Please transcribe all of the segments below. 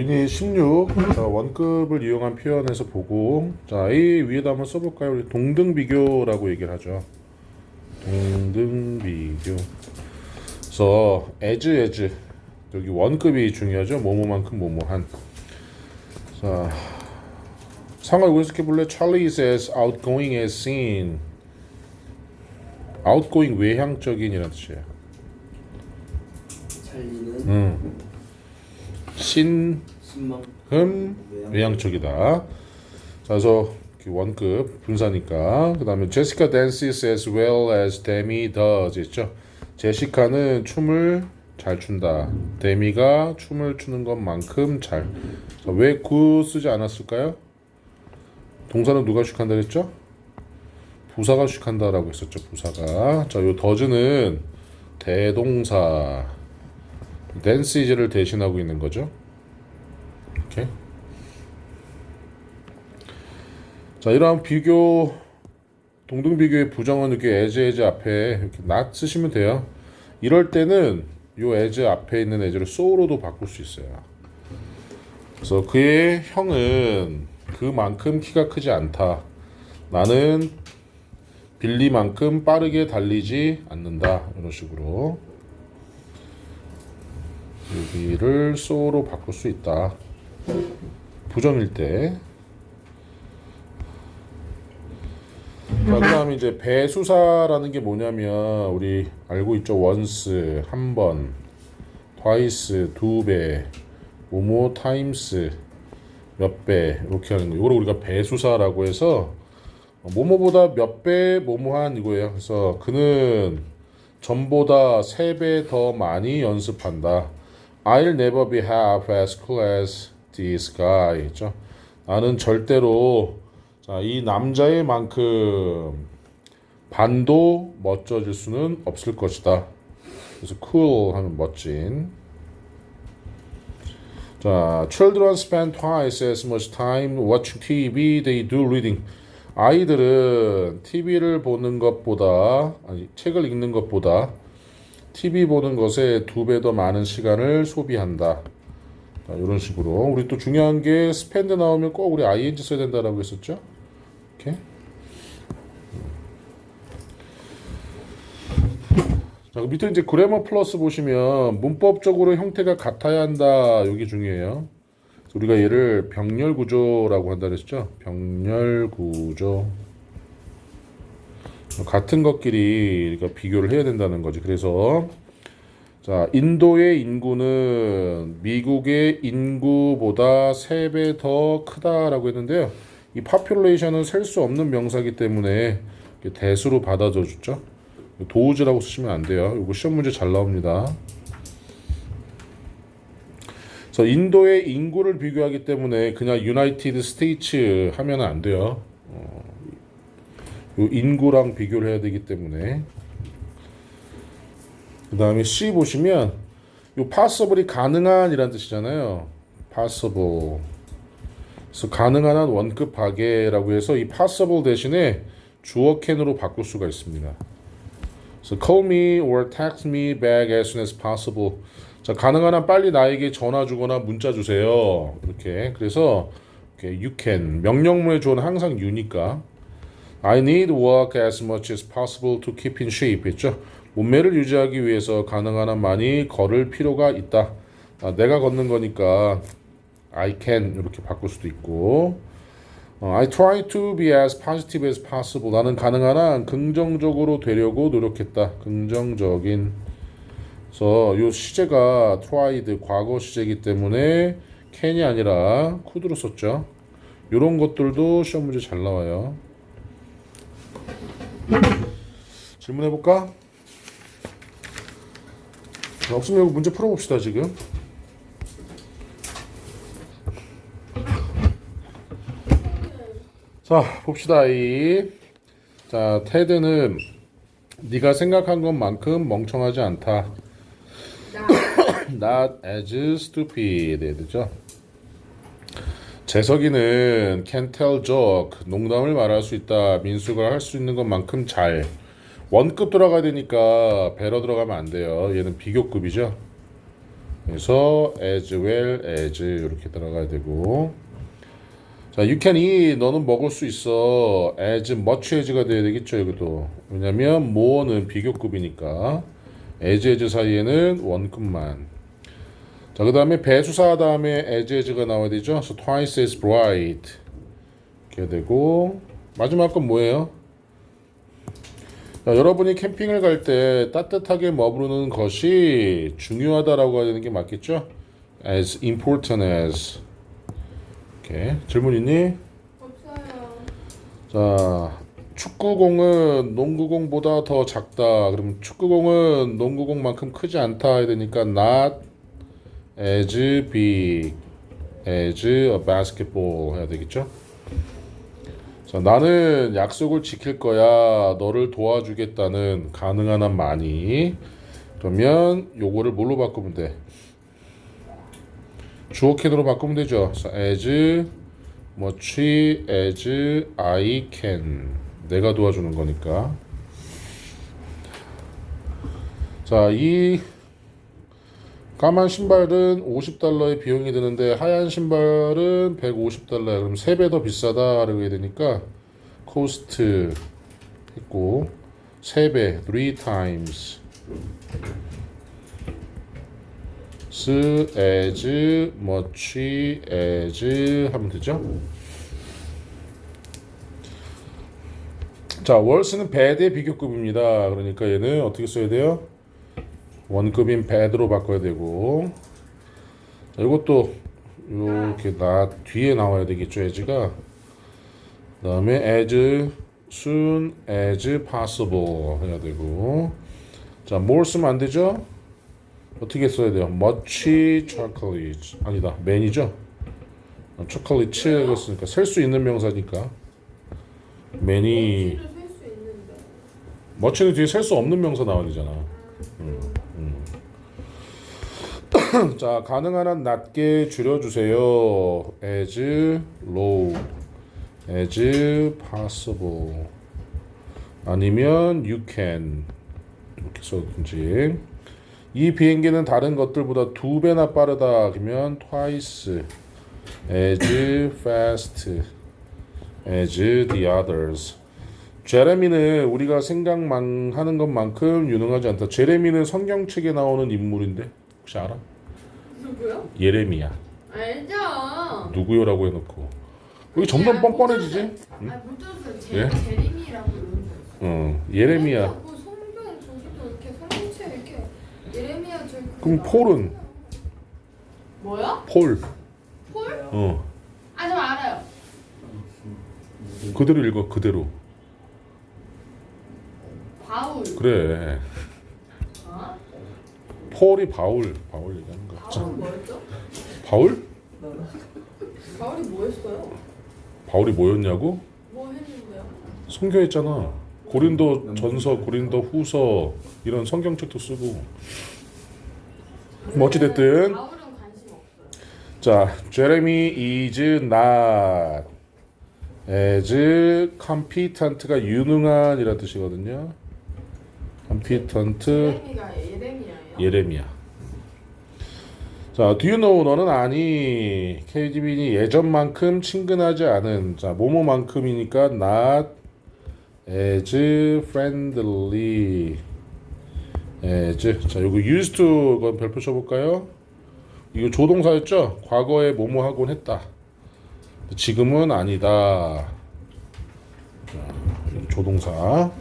유닛 16 자, 원급을 이용한 표현에서 보고 자, 이 위에다 한번 써볼까요? 우리 동등 비교라고 얘기를 하죠. 동등 비교. 그래서 as 여기 원급이 중요하죠. 뭐뭐만큼 뭐뭐한. 자, 상을 의식해 볼래? Charlie is as outgoing as seen. outgoing 외향적인이라는 뜻이에요. 찰리는 신만큼 외향적이다. 자, 그래서 원급 분사니까 그 다음에 Jessica dances as well as Demi does 있죠. 제시카는 춤을 잘 춘다. 데미가 춤을 추는 것만큼 잘. 자, 왜 구 쓰지 않았을까요? 동사는 누가 슉한다 그랬죠? 부사가 슉한다라고 했었죠. 부사가. 자, 요 does는 대동사 dance is를 대신하고 있는 거죠. 이렇게. 자, 이러한 비교 동등 비교의 부정은 이렇게 as 앞에 이렇게 not 쓰시면 돼요. 이럴 때는 요 as 앞에 있는 as를 so로도 바꿀 수 있어요. 그래서 그의 형은 그만큼 키가 크지 않다. 나는 빌리만큼 빠르게 달리지 않는다. 이런 식으로 여기를 so로 바꿀 수 있다. 부정일 때. 자, 그 다음에 이제 배수사라는 게 뭐냐면 우리 알고 있죠. once 한 번, twice 두 배, 뭐뭐 times 몇 배 이렇게 하는 거. 이걸 우리가 배수사라고 해서 뭐뭐보다 몇 배 뭐뭐한 이거예요. 그래서 그는 전보다 3배 더 많이 연습한다. I'll never be half as cool as this guy. 있죠? 나는 절대로 자, 이 남자의 만큼 반도 멋져질 수는 없을 것이다. 그래서 cool 하면 멋진. 자, children spend twice as much time watching TV they do reading. 아이들은 TV를 보는 것보다 아니 책을 읽는 것보다 TV 보는 것에 2배 더 많은 시간을 소비한다. 자, 이런 식으로 우리 또 중요한 게 spend 나오면 꼭 우리 ing 써야 된다라고 했었죠. 이렇게. 자, 그 밑에 이제 그래머 플러스 보시면 문법적으로 형태가 같아야 한다. 여기 중요해요. 우리가 얘를 병렬 구조라고 한다 그랬죠. 병렬 구조. 같은 것끼리 우리가 비교를 해야 된다는 거지. 그래서 자, 인도의 인구는 미국의 인구보다 3배 더 크다라고 했는데요. 이 population은 셀 수 없는 명사이기 때문에 대수로 받아줘 줬죠. 도우즈라고 쓰시면 안 돼요. 이거 시험 문제 잘 나옵니다. 그래서 인도의 인구를 비교하기 때문에 그냥 United States 하면 안 돼요. 요 인구랑 비교를 해야 되기 때문에. 그 다음에 C 보시면 요 possible이 가능한 이란 뜻이잖아요. possible. 그래서 가능한 한 원급 파괴라고 해서 이 possible 대신에 주어 can으로 바꿀 수가 있습니다. 그래서 call me or text me back as soon as possible. 자, 가능한 한 빨리 나에게 전화 주거나 문자 주세요. 이렇게. 그래서 이렇게 you can 명령문의 주어는 항상 you니까 I need work as much as possible to keep in shape 했죠. 몸매를 유지하기 위해서 가능한 한 많이 걸을 필요가 있다. 아, 내가 걷는 거니까 I can 이렇게 바꿀 수도 있고 I try to be as positive as possible. 나는 가능한 한 긍정적으로 되려고 노력했다. 긍정적인. 그래서 요 시제가 tried 과거 시제이기 때문에 can이 아니라 could로 썼죠. 요런 것들도 시험 문제 잘 나와요. 질문해볼까? 없으면 이거 문제 풀어봅시다 지금. 자, 봅시다. 자, 테드는 네가 생각한 것만큼 멍청하지 않다. Not as stupid. 되죠. 재석이는 can tell joke. 농담을 말할 수 있다. 민수가 할 수 있는 것만큼 잘. 원급 들어가야 되니까 배러 들어가면 안 돼요. 얘는 비교급이죠. 그래서 as well as 이렇게 들어가야 되고 자, you can eat 너는 먹을 수 있어 as much as가 돼야 되겠죠 여기도 왜냐면 more는 비교급이니까 as 사이에는 원급만 자, 그 다음에 배수사 다음에 as가 나와야 되죠 그래서 twice as bright 이렇게 되고 마지막 건 뭐예요? 자, 여러분이 캠핑을 갈 때 따뜻하게 머무르는 것이 중요하다라고 해야 되는 게 맞겠죠? as important as 오케이. 질문 있니? 없어요. 자, 축구공은 농구공보다 더 작다. 그럼 축구공은 농구공만큼 크지 않다 해야 되니까 not as big as a basketball 해야 되겠죠? 자, 나는 약속을 지킬 거야. 너를 도와주겠다는 가능한 한 많이. 그러면 요거를 뭘로 바꾸면 돼? 주어 캔으로 바꾸면 되죠. 그래서 as much as I can. 내가 도와주는 거니까. 자, 이 까만 신발은 $50의 비용이 드는데 하얀 신발은 $150. 그럼 3배 더 비싸다라고 해야 되니까 cost 했고 3배, 3 times as much as 하면 되죠. 자, worse는 bad의 비교급입니다. 그러니까 얘는 어떻게 써야 돼요? 원급인 bad로 바꿔야 되고 자, 이것도 이렇게 뒤에 나와야 되겠죠 as가 그 다음에 as soon as possible 해야 되고 자 more 쓰면 안 되죠 어떻게 써야 돼요 much chocolate 아니다 man이죠 chocolate라고 했으니까 셀 수 있는 명사니까 man이 셀수 있는데. much는 뒤에 셀 수 없는 명사 나와야 되잖아 자, 가능한 한 낮게 줄여주세요. as low, as possible. 아니면 you can 이렇게 써든지. 이 비행기는 다른 것들보다 2배나 빠르다. 그러면 twice as fast as the others. 제레미는 우리가 생각하는 것만큼 유능하지 않다. 제레미는 성경책에 나오는 인물인데 혹시 알아? 누구요? 예레미야. 알죠. 누구요라고 해놓고 여기 점점 뻔뻔해지지? 응? 아, 문자에서 예? 제림이라고 이러는 거. 예레미야. 뭐 성경 저기도 이렇게 성경책 이렇게 예레미야 저기. 그럼 폴은? 뭐야? 폴. 폴? 아, 저 알아요. 그대로 읽어 그대로. 바울. 그래. 어? 폴이 바울 얘기하는 거야. 바울 뭐였죠? 바울? 바울이 뭐였어요? 바울이 뭐였냐고? 뭐 했는데요? 선교했잖아. 고린도 전서, 고린도 후서 이런 성경책도 쓰고. 뭐 어찌됐든 바울은 관심 없어요. 자, Jeremy is not as competent가 유능한 이란 뜻이거든요. competent 예레미가 예레미야예요. 예레미야. 자, do you know 너는 아니 KGB니 예전만큼 친근하지 않은 자, 뭐뭐만큼이니까 not as friendly as 자, 요거 used to 건 별표 쳐볼까요? 이거 조동사였죠? 과거에 뭐뭐 하곤 했다. 지금은 아니다. 자, 조동사.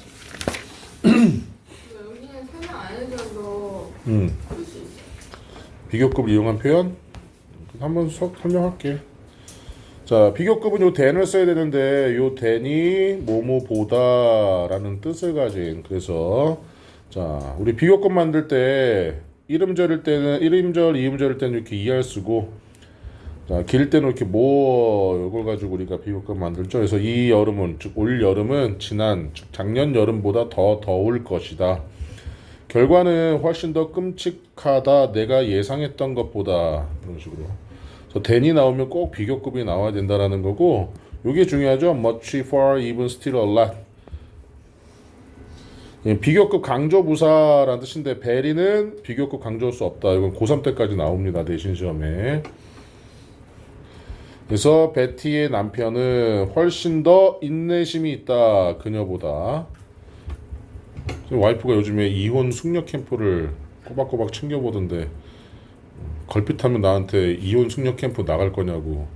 여기는 설명 안 해줘서 풀 수 있어요. 비교급을 이용한 표현 한번 설명할게. 자, 비교급은 요 than을 써야 되는데 요 than이 뭐뭐보다라는 뜻을 가진 그래서 자, 우리 비교급 만들 때 이름절일 때는 1음절, 2음절일 때는 이렇게 이할 쓰고 자, 길 때는 이렇게 이걸 가지고 우리가 비교급 만들죠. 그래서 이 여름은 즉 올 여름은 지난 즉 작년 여름보다 더 더울 것이다. 결과는 훨씬 더 끔찍하다. 내가 예상했던 것보다 이런 식으로. 그래서 than이 나오면 꼭 비교급이 나와야 된다라는 거고 이게 중요하죠. much, far, even, still, a lot. 비교급 강조부사라는 뜻인데 베리는 비교급 강조할 수 없다. 이건 고3 때까지 나옵니다. 내신 시험에. 그래서 베티의 남편은 훨씬 더 인내심이 있다. 그녀보다. 와이프가 요즘에 이혼 숙녀 캠프를 꼬박꼬박 챙겨보던데 걸핏하면 나한테 이혼 숙녀 캠프 나갈 거냐고.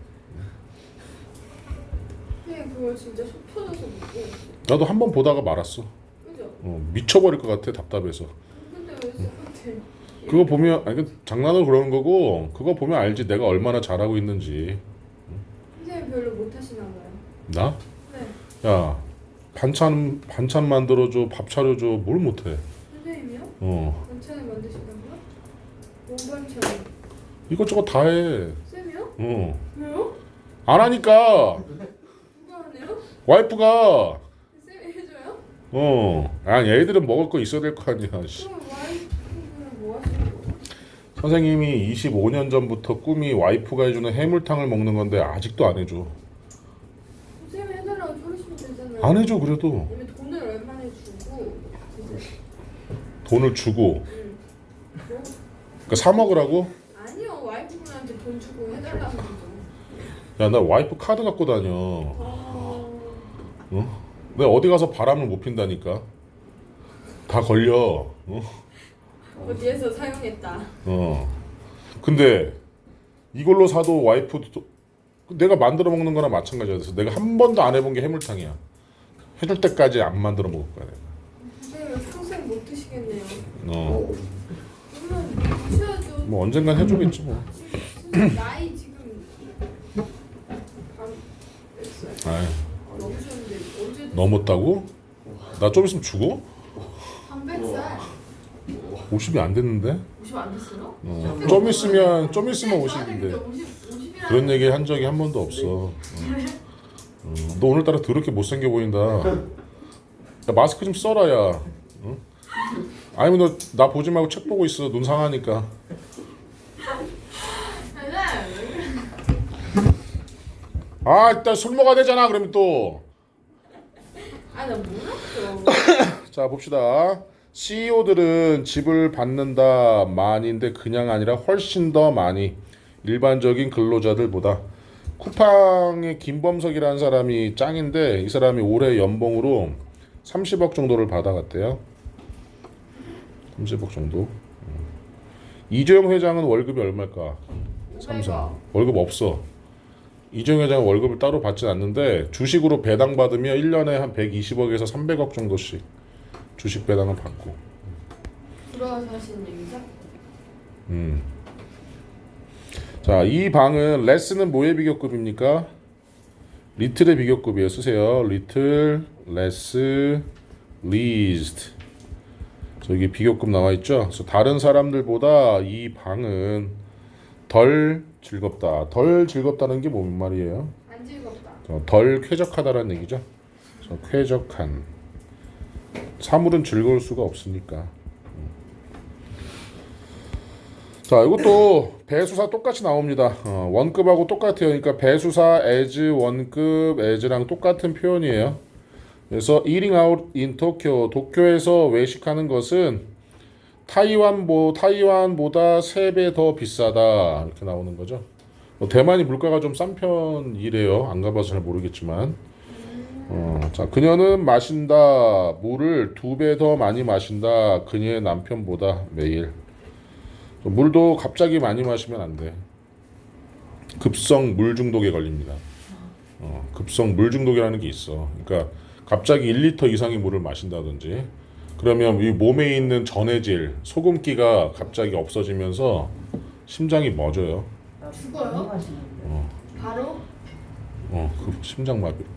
선생님 그걸 진짜 속 터져서 못 보겠어. 나도 한 번 보다가 말았어. 그죠? 미쳐버릴 것 같아. 답답해서. 근데 왜 쌤한테 그거 보면 아니 장난으로 그러는 거고 그거 보면 알지 내가 얼마나 잘하고 있는지. 선생님 별로 못하시나 봐요. 나? 네. 야 반찬 만들어줘 밥 차려줘 뭘 못해. 선생님이요? 반찬을 만드신다고요? 뭔 반찬을? 이것저것 다 해. 쌤이요? 어. 왜요? 안 하니까 누가 하네요? 와이프가 쌤이 해줘요? 아니 애들은 먹을 거 있어야 될 거 아니야. 씨. 그럼 와이프는 뭐 하시는 거예요? 선생님이 25년 전부터 꿈이 와이프가 해주는 해물탕을 먹는 건데 아직도 안 해줘. 쌤이 해달라고 소리시면 되잖아요. 안 해줘 그래도. 아니면 돈을 얼마나 주고 이제 돈을 주고 뭐? 그러니까 사 먹으라고? 아니요 와이프분한테 돈 주고 해달라는 거죠. 야 나 와이프 카드 갖고 다녀. 내가 어디 가서 바람을 못 핀다니까. 다 걸려. 어디에서 사용했다. 근데 이걸로 사도 와이프도 내가 만들어 먹는 거나 마찬가지야. 그래서 내가 한 번도 안 해본 게 해물탕이야. 해줄 때까지 안 만들어 먹을 거야 내가. 선생님 평생 못 드시겠네요. 그러면 드셔야죠. 뭐 언젠간 해주겠지 뭐. 지금 나이 지금 반 몇 살? 아이, 넘으셨는데 언제 넘었다고? 나 좀 있으면 죽어? 반백살? 50이 안 됐는데? 50 안 됐어요? 좀 있으면 저한테 50인데. 50이라 그런 얘기 한 적이 한 번도 없어. 너 오늘따라 더럽게 못생겨 보인다. 야, 마스크 좀 써라 야. 아니면 너 나 보지 말고 책 보고 있어. 눈 상하니까. 아 일단 술 먹어야 되잖아 그러면 또. 아나 몰랐죠. 자 봅시다. CEO들은 집을 받는다 많이인데 그냥 아니라 훨씬 더 많이 일반적인 근로자들보다. 쿠팡의 김범석이라는 사람이 짱인데 이 사람이 올해 연봉으로 30억 정도를 받아갔대요. 30억 정도. 이재용 회장은 월급이 얼마일까? 삼성. 월급 없어. 이재용 회장은 월급을 따로 받진 않는데 주식으로 배당받으면 1년에 한 120억에서 300억 정도씩 주식 배당을 받고. 들어와서 하시는 얘기죠? 자, 이 방은 레스는 뭐의 비교급입니까? 리틀의 비교급이에요. 쓰세요. 리틀, 레스, 리스트. 저기 비교급 나와 있죠? 그래서 다른 사람들보다 이 방은 덜 즐겁다. 덜 즐겁다는 게 뭔 말이에요? 안 즐겁다. 덜 쾌적하다라는 얘기죠. 그래서 쾌적한. 사물은 즐거울 수가 없으니까. 자, 이것도 배수사 똑같이 나옵니다. 원급하고 똑같아요. 그러니까 배수사 as 원급 as랑 똑같은 표현이에요. 그래서 eating out in Tokyo, 도쿄에서 외식하는 것은 타이완보다 3배 더 비싸다 이렇게 나오는 거죠. 대만이 물가가 좀 싼 편이래요. 안 가봐서 잘 모르겠지만. 자, 그녀는 마신다 물을 2배 더 많이 마신다 그녀의 남편보다 매일. 물도 갑자기 많이 마시면 안 돼. 급성 물 중독에 걸립니다. 급성 물 중독이라는 게 있어. 그러니까 갑자기 1리터 이상의 물을 마신다든지 그러면 이 몸에 있는 전해질, 소금기가 갑자기 없어지면서 심장이 멎어요. 죽어요? 바로? 그 심장마비로.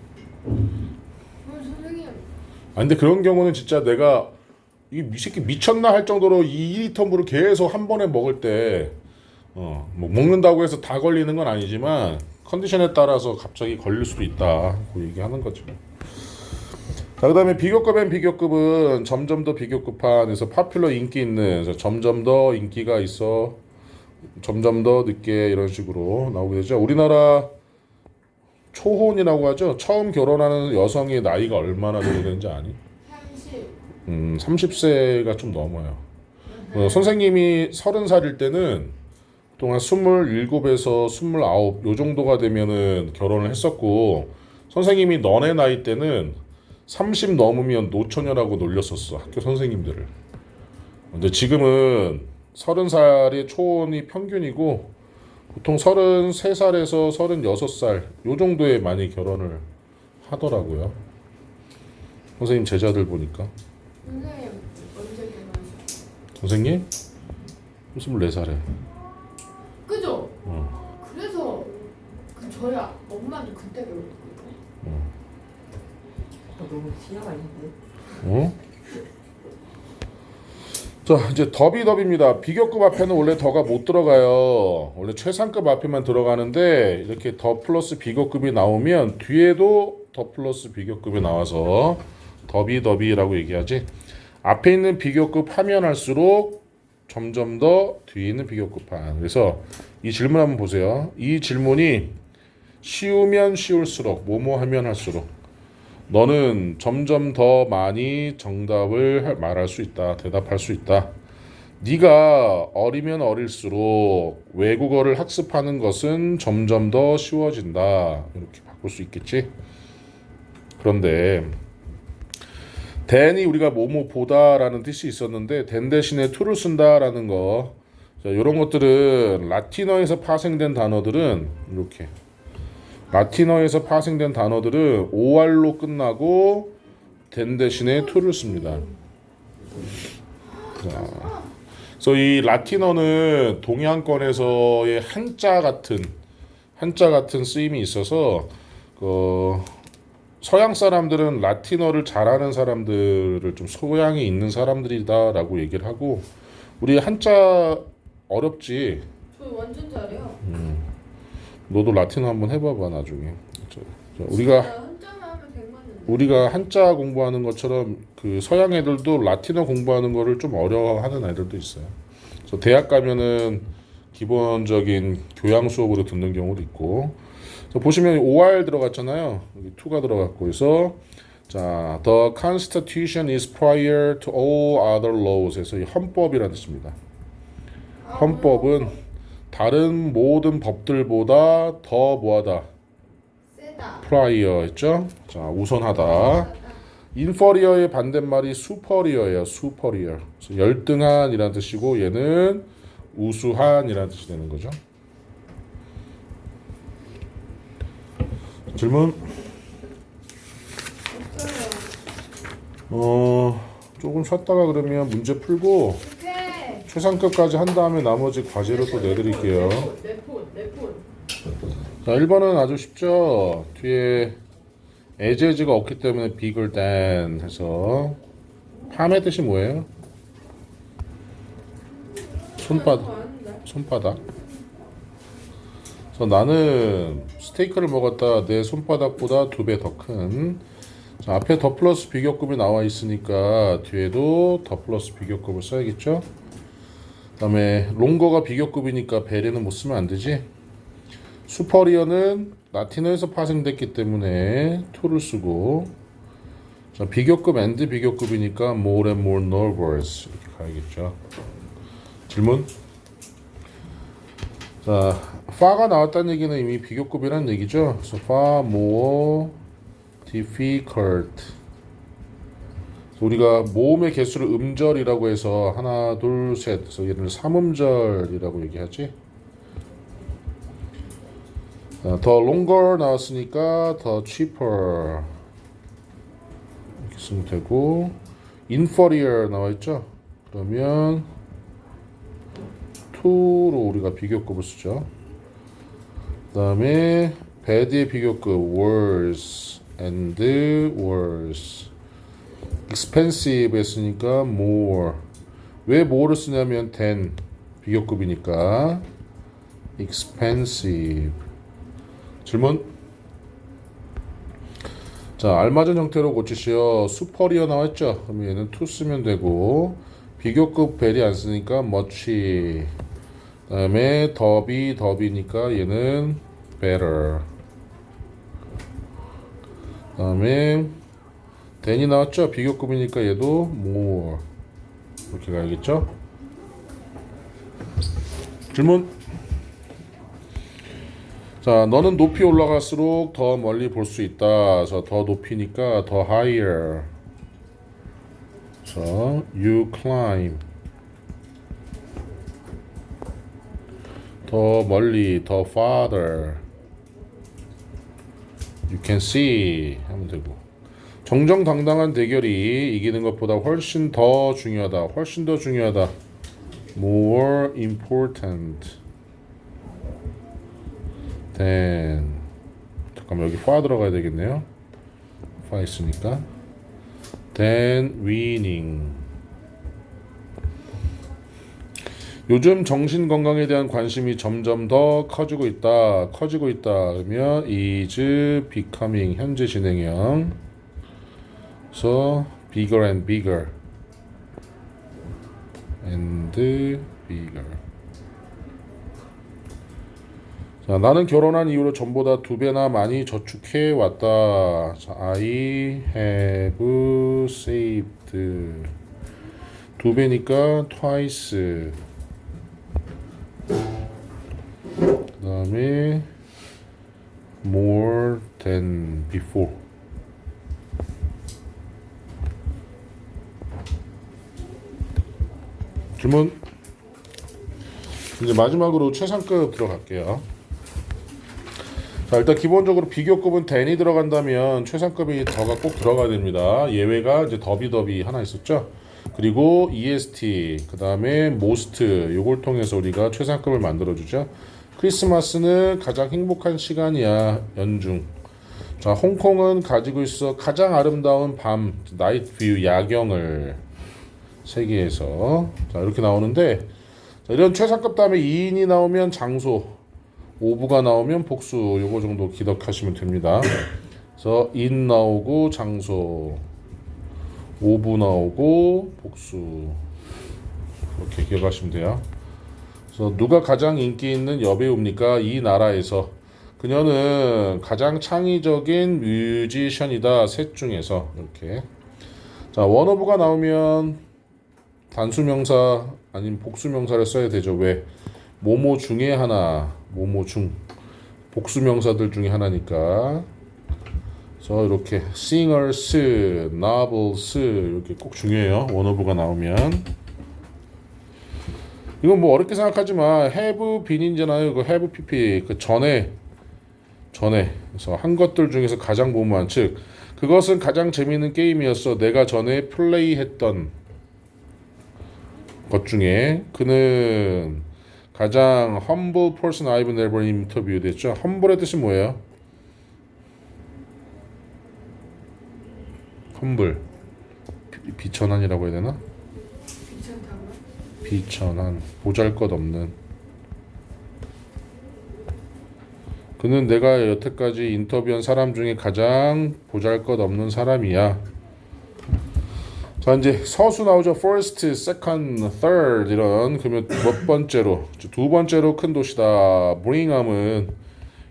선생님. 근데 그런 경우는 진짜 내가 이 새끼 미쳤나 할 정도로 2리터 물을 계속 한 번에 먹을 때 뭐 먹는다고 해서 다 걸리는 건 아니지만 컨디션에 따라서 갑자기 걸릴 수도 있다 그 얘기하는 거죠. 자, 그 다음에 비교급 앤 비교급은 점점 더 비교급한에서 파퓰러 인기 있는, 그래서 점점 더 인기가 있어, 점점 더 늦게 이런 식으로 나오게 되죠. 우리나라 초혼이라고 하죠. 처음 결혼하는 여성의 나이가 얼마나 정도 되는지 아니? 30. 30세가 좀 넘어요. 선생님이 30살일 때는 동안 27에서 29, 요 정도가 되면은 결혼을 했었고, 선생님이 너네 나이 때는 30 넘으면 노처녀라고 놀렸었어, 학교 선생님들을. 근데 지금은 30살이 초혼이 평균이고, 보통 33살에서 36살, 요 정도에 많이 결혼을 하더라고요. 선생님 제자들 보니까. 선생님 언제 결혼하셨어요? 선생님? 24살에. 그죠? 그래서 저희 엄마도 그때 결혼했거든요. 너무 지하가 있는데. 어? 자, 이제 더비입니다. 비교급 앞에는 원래 더가 못 들어가요. 원래 최상급 앞에만 들어가는데 이렇게 더 플러스 비교급이 나오면 뒤에도 더 플러스 비교급이 나와서 더비라고 얘기하지. 앞에 있는 비교급 하면 할수록 점점 더 뒤에 있는 비교급 한. 그래서 이 질문 한번 보세요. 이 질문이 쉬우면 쉬울수록 뭐뭐 하면 할수록 너는 점점 더 많이 정답을 말할 수 있다. 대답할 수 있다. 네가 어리면 어릴수록 외국어를 학습하는 것은 점점 더 쉬워진다. 이렇게 바꿀 수 있겠지. 그런데 than이 우리가 뭐뭐 보다라는 뜻이 있었는데 than 대신에 to를 쓴다라는 거. 자, 이런 것들은 라틴어에서 파생된 단어들은 이렇게 라틴어에서 파생된 단어들은 OR로 끝나고 than 대신에 to를 씁니다. 자, 그래서 이 라틴어는 동양권에서의 한자 같은 쓰임이 있어서 서양 사람들은 라틴어를 잘하는 사람들을 좀 소양이 있는 사람들이다라고 얘기를 하고 우리 한자 어렵지. 저 완전 잘해요. 너도 라틴어 한번 해봐봐 나중에. 진짜 한자만 하면 100만은. 우리가 한자 공부하는 것처럼 그 서양 애들도 라틴어 공부하는 거를 좀 어려워하는 애들도 있어요. 그래서 대학 가면은 기본적인 교양 수업으로 듣는 경우도 있고. 그래서 보시면 OR 들어갔잖아요. 여기 to가 들어갔고 해서 자, the Constitution is prior to all other laws. 해서 이 헌법이라는 뜻입니다. 헌법은 다른 모든 법들보다 더 뭐하다? 세다. prior 했죠? 자, 우선하다. inferior의 반대말이 superior예요. superior. 그래서 열등한이라는 뜻이고 얘는 우수한이라는 뜻이 되는 거죠. 질문? 조금 쉬었다가 그러면 문제 풀고 오케이. 최상급까지 한 다음에 나머지 과제를 또 내드릴게요. 내 폰. 자, 1번은 아주 쉽죠. 뒤에 as가 없기 때문에 bigger than 해서 팜의 뜻이 뭐예요? 손바닥. 그래서 나는 스테이크를 먹었다. 내 손바닥보다 2배 더 큰. 자, 앞에 더 플러스 비교급이 나와 있으니까 뒤에도 더 플러스 비교급을 써야겠죠. 그 다음에 롱거가 비교급이니까 베레는 못 쓰면 안 되지. 수퍼리어는 라틴어에서 파생됐기 때문에 to를 쓰고. 자, 비교급 and 비교급이니까 more and more nervous 이렇게 가야겠죠. 질문? 자, far가 나왔다는 얘기는 이미 비교급이라는 얘기죠. 그래서 far more difficult. 우리가 모음의 개수를 음절이라고 해서 하나, 둘, 셋. 그래서 얘를 3음절이라고 얘기하지. 자, 더 longer 나왔으니까 더 cheaper 이렇게 쓰면 되고 inferior 나와있죠. 그러면 to로 우리가 비교급을 쓰죠. 그 다음에 bad의 비교급 worse and worse. expensive 했으니까 more. 왜 more를 쓰냐면 than 비교급이니까 expensive. 질문? 자, 알맞은 형태로 고치시오. superior 나왔죠? 그럼 얘는 to 쓰면 되고 비교급 very 안 쓰니까 much. 그 다음에 더비니까 얘는 better. 그 다음에 than이 나왔죠? 비교급이니까 얘도 more 이렇게 가야겠죠? 질문. 자, 너는 높이 올라갈수록 더 멀리 볼 수 있다. 그래서 더 높이니까 더 higher. 그래서 you climb. 더 멀리, 더 farther. You can see 하면 되고. 정정당당한 대결이 이기는 것보다 훨씬 더 중요하다. 훨씬 더 중요하다. More important than. 잠깐만 여기 far 들어가야 되겠네요. far 있으니까. than winning. 요즘 정신 건강에 대한 관심이 점점 더 커지고 있다. 그러면 is becoming 현재 진행형. 그래서 bigger and bigger. and bigger. 자, 나는 결혼한 이후로 전보다 2배나 많이 저축해 왔다. 자, I have saved. 2배니까 twice. 그 다음에 more than before. 질문. 이제 마지막으로 최상급 들어갈게요. 자, 일단 기본적으로 비교급은 than이 들어간다면 최상급이 더가 꼭 들어가야 됩니다. 예외가 이제 더비 하나 있었죠. 그리고 est, 그 다음에 most, 요걸 통해서 우리가 최상급을 만들어주죠. 크리스마스는 가장 행복한 시간이야. 연중. 자, 홍콩은 가지고 있어 가장 아름다운 밤, 나이트 뷰, 야경을 세계에서. 자, 이렇게 나오는데, 자, 이런 최상급 다음에 2인이 나오면 장소, 오부가 나오면 복수, 요거 정도 기억하시면 됩니다. 그래서 in 나오고 장소, 오부 나오고 복수, 이렇게 기억하시면 돼요. 그래서 누가 가장 인기 있는 여배우입니까? 이 나라에서. 그녀는 가장 창의적인 뮤지션이다. 셋 중에서. 이렇게. 자, 원어브가 나오면 단수명사 아니면 복수명사를 써야 되죠. 왜? 뭐뭐 중에 하나, 뭐뭐 중. 복수명사들 중에 하나니까. 그래서 이렇게 singers, novels 이렇게 꼭 중요해요. 원어브가 나오면. 이건 뭐 어렵게 생각하지 마. have been이잖아요. 그 have pp 그 전에. 그래서 한 것들 중에서 가장 무모한, 즉 그것은 가장 재미있는 게임이었어. 내가 전에 플레이했던 것 중에. 그는 가장 humble person I've never interviewed 했죠. humble의 뜻이 뭐예요? humble. 비천한이라고 해야 되나? 비천한, 보잘것없는. 그는 내가 여태까지 인터뷰한 사람 중에 가장 보잘것없는 사람이야. 자, 이제 서수 나오죠. first, second, third 이런. 그러면 몇 번째로? 2번째로 큰 도시다. 브링엄은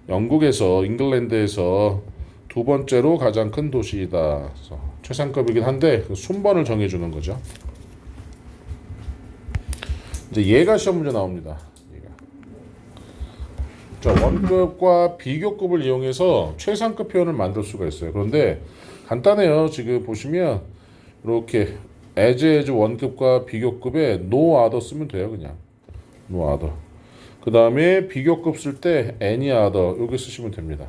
영국에서, 잉글랜드에서 2번째로 가장 큰 도시이다. 그래서 최상급이긴 한데 순번을 정해주는 거죠. 이제 얘가 시험 문제 나옵니다. 얘가. 자, 원급과 비교급을 이용해서 최상급 표현을 만들 수가 있어요. 그런데 간단해요. 지금 보시면 이렇게 as 원급과 비교급에 no other 쓰면 돼요. 그냥 no other. 그 다음에 비교급 쓸 때 any other 여기 쓰시면 됩니다.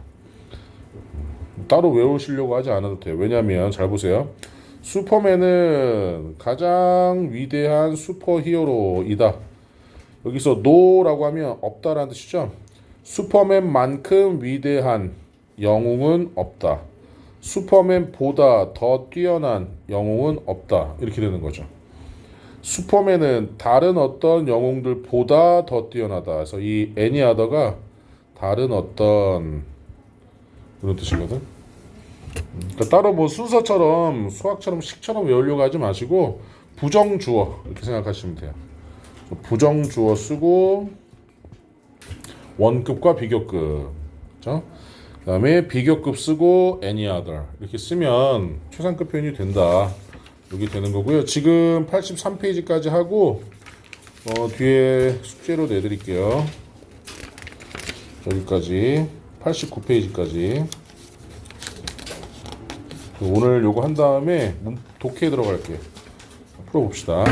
따로 외우시려고 하지 않아도 돼요. 왜냐하면 잘 보세요. 슈퍼맨은 가장 위대한 슈퍼히어로이다. 여기서 no라고 하면 없다라는 뜻이죠. 슈퍼맨만큼 위대한 영웅은 없다. 슈퍼맨보다 더 뛰어난 영웅은 없다. 이렇게 되는 거죠. 슈퍼맨은 다른 어떤 영웅들보다 더 뛰어나다. 그래서 이 any other가 다른 어떤 그런 뜻이거든. 그러니까 따로 뭐 순서처럼 수학처럼 식처럼 외우려고 하지 마시고 부정주어 이렇게 생각하시면 돼요. 부정주어 쓰고 원급과 비교급. 그렇죠? 그다음에 비교급 쓰고 any other 이렇게 쓰면 최상급 표현이 된다. 여기 되는 거고요. 지금 83페이지까지 하고 뒤에 숙제로 내드릴게요. 여기까지 89페이지까지 오늘 요거 한 다음에 독해에 들어갈게요. 풀어봅시다.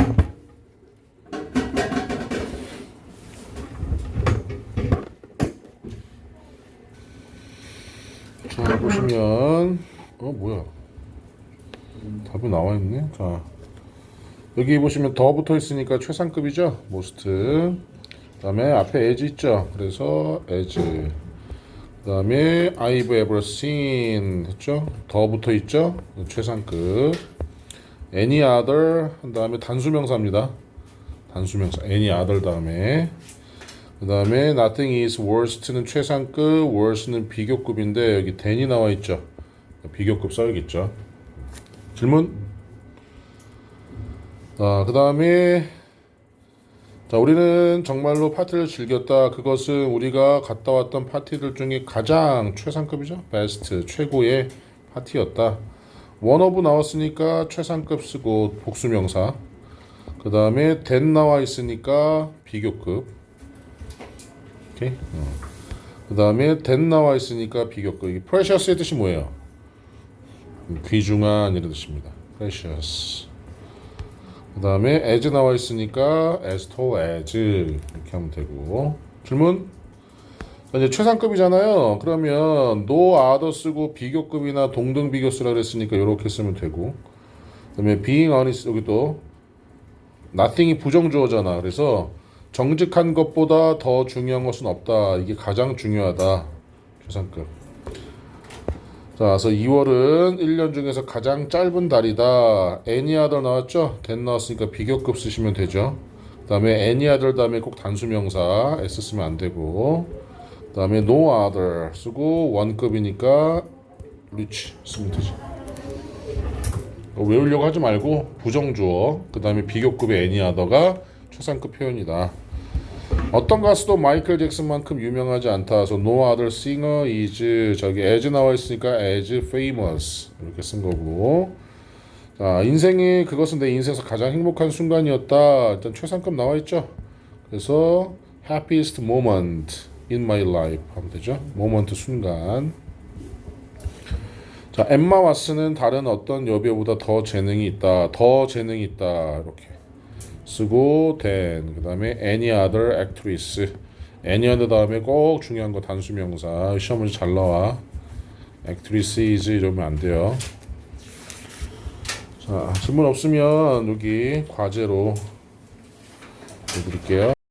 자 보시면 뭐야 답이 나와 있네. 자 여기 보시면 더 붙어 있으니까 최상급이죠. most. 그다음에 앞에 as 있죠. 그래서 as. 그다음에 I've ever seen 했죠. 더 붙어 있죠. 최상급. any other 한 다음에 단수명사입니다. 단수명사 any other 다음에 그다음에 nothing is worst는 최상급, worst는 비교급인데 여기 than이 나와 있죠. 비교급 써야겠죠. 질문? 그다음에 자, 우리는 정말로 파티를 즐겼다. 그것은 우리가 갔다 왔던 파티들 중에 가장 최상급이죠. 베스트, 최고의 파티였다. 원어브 나왔으니까 최상급 쓰고 복수명사. 그 다음에 than 나와 있으니까 비교급. 오케이. 그 다음에 than 나와 있으니까 비교급. 이 precious의 뜻이 뭐예요? 귀중한 이런 뜻입니다. precious. 그 다음에 as 나와 있으니까 as tall as 이렇게 하면 되고. 질문? 이제 최상급이잖아요. 그러면 no other 쓰고 비교급이나 동등 비교 쓰라 그랬으니까 이렇게 쓰면 되고. 그 다음에 being honest 여기 또 nothing이 부정주어잖아. 그래서 정직한 것보다 더 중요한 것은 없다. 이게 가장 중요하다. 최상급. 자, 그래서 2월은 1년 중에서 가장 짧은 달이다. any other 나왔죠? than 나왔으니까 비교급 쓰시면 되죠. 그 다음에 any other 다음에 꼭 단수명사 s 쓰면 안 되고 그 다음에 no other 쓰고 원급이니까 reach 쓰면 되죠. 외우려고 하지 말고 부정주어 그 다음에 비교급의 any other가 최상급 표현이다. 어떤 가수도 마이클 잭슨만큼 유명하지 않다. 그래서 no other singer is 저기 as 나와 있으니까 as famous 이렇게 쓴 거고. 자, 인생이 그것은 내 인생에서 가장 행복한 순간이었다. 일단 최상급 나와 있죠. 그래서 happiest moment in my life 하면 되죠. moment 순간. 자, 엠마 왓슨은 다른 어떤 여배우보다 더 재능이 있다. 더 재능이 있다. 이렇게. 쓰고 then 그 다음에 any other actress any other 다음에 꼭 중요한 거 단수명사 시험 문제 잘 나와 actress is 이러면 안 돼요. 자 질문 없으면 여기 과제로 해드릴게요.